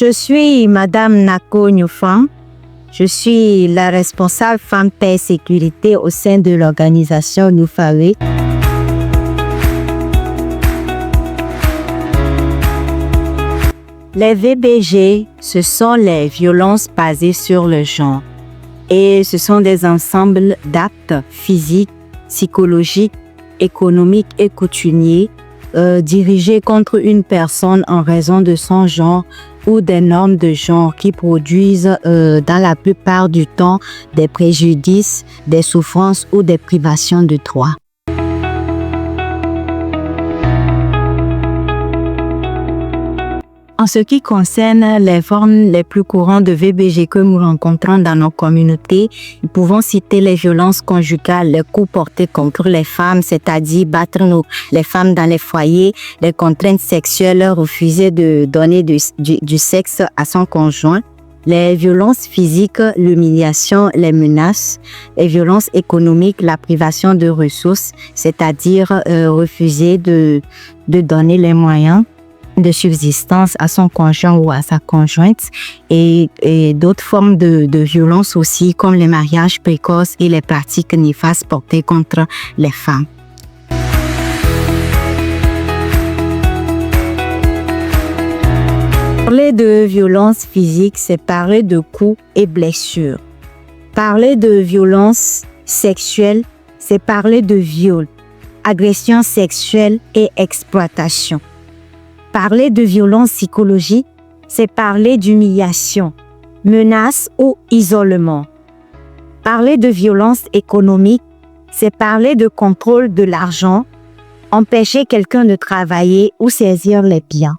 Je suis Madame Nako Newfam. Je suis la responsable Femmes, Paix et Sécurité au sein de l'organisation Newfawé. Les VBG, ce sont les violences basées sur le genre. Et ce sont des ensembles d'actes physiques, psychologiques, économiques et coutumiers dirigés contre une personne en raison de son genre ou des normes de genre qui produisent dans la plupart du temps des préjudices, des souffrances ou des privations de droit. En ce qui concerne les formes les plus courantes de VBG que nous rencontrons dans nos communautés, nous pouvons citer les violences conjugales, les coups portés contre les femmes, c'est-à-dire battre les femmes dans les foyers, les contraintes sexuelles, refuser de donner du sexe à son conjoint, les violences physiques, l'humiliation, les menaces, les violences économiques, la privation de ressources, c'est-à-dire refuser de donner les moyens de subsistance à son conjoint ou à sa conjointe et d'autres formes de violence aussi comme les mariages précoces et les pratiques néfastes portées contre les femmes. Parler de violence physique, c'est parler de coups et blessures. Parler de violence sexuelle, c'est parler de viol, agression sexuelle et exploitation. Parler de violence psychologique, c'est parler d'humiliation, menace ou isolement. Parler de violence économique, c'est parler de contrôle de l'argent, empêcher quelqu'un de travailler ou saisir les biens.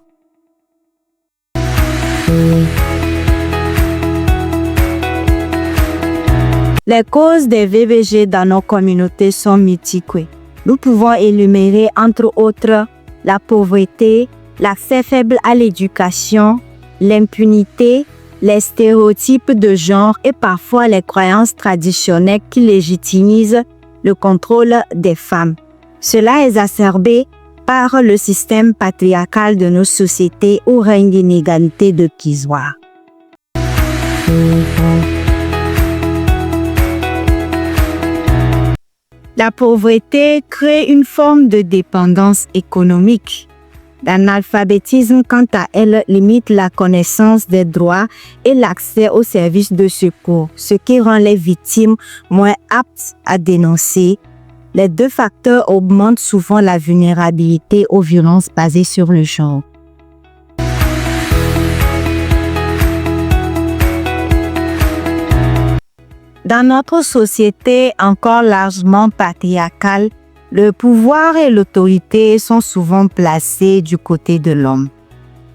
Les causes des VBG dans nos communautés sont multiples. Nous pouvons énumérer entre autres la pauvreté, l'accès faible à l'éducation, l'impunité, les stéréotypes de genre et parfois les croyances traditionnelles qui légitimisent le contrôle des femmes. Cela est exacerbé par le système patriarcal de nos sociétés où règne l'inégalité de pouvoir. La pauvreté crée une forme de dépendance économique. L'analphabétisme, quant à elle, limite la connaissance des droits et l'accès aux services de secours, ce qui rend les victimes moins aptes à dénoncer. Les deux facteurs augmentent souvent la vulnérabilité aux violences basées sur le genre. Dans notre société encore largement patriarcale, le pouvoir et l'autorité sont souvent placés du côté de l'homme.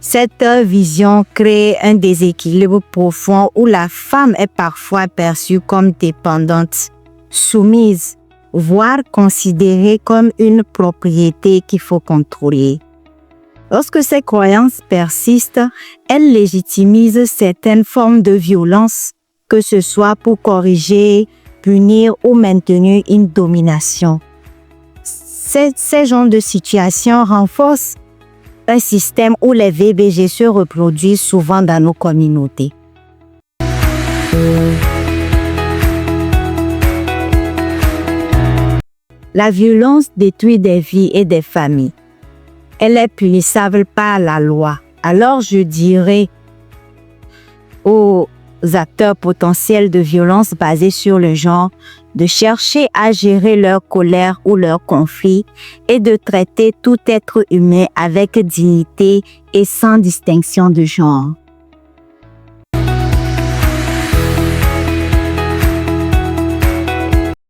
Cette vision crée un déséquilibre profond où la femme est parfois perçue comme dépendante, soumise, voire considérée comme une propriété qu'il faut contrôler. Lorsque ces croyances persistent, elles légitimisent certaines formes de violence, que ce soit pour corriger, punir ou maintenir une domination. Ces genres de situations renforcent un système où les VBG se reproduisent souvent dans nos communautés. La violence détruit des vies et des familles. Elle est punissable par la loi. Alors je dirais aux acteurs potentiels de violence basée sur le genre de chercher à gérer leur colère ou leur conflit et de traiter tout être humain avec dignité et sans distinction de genre.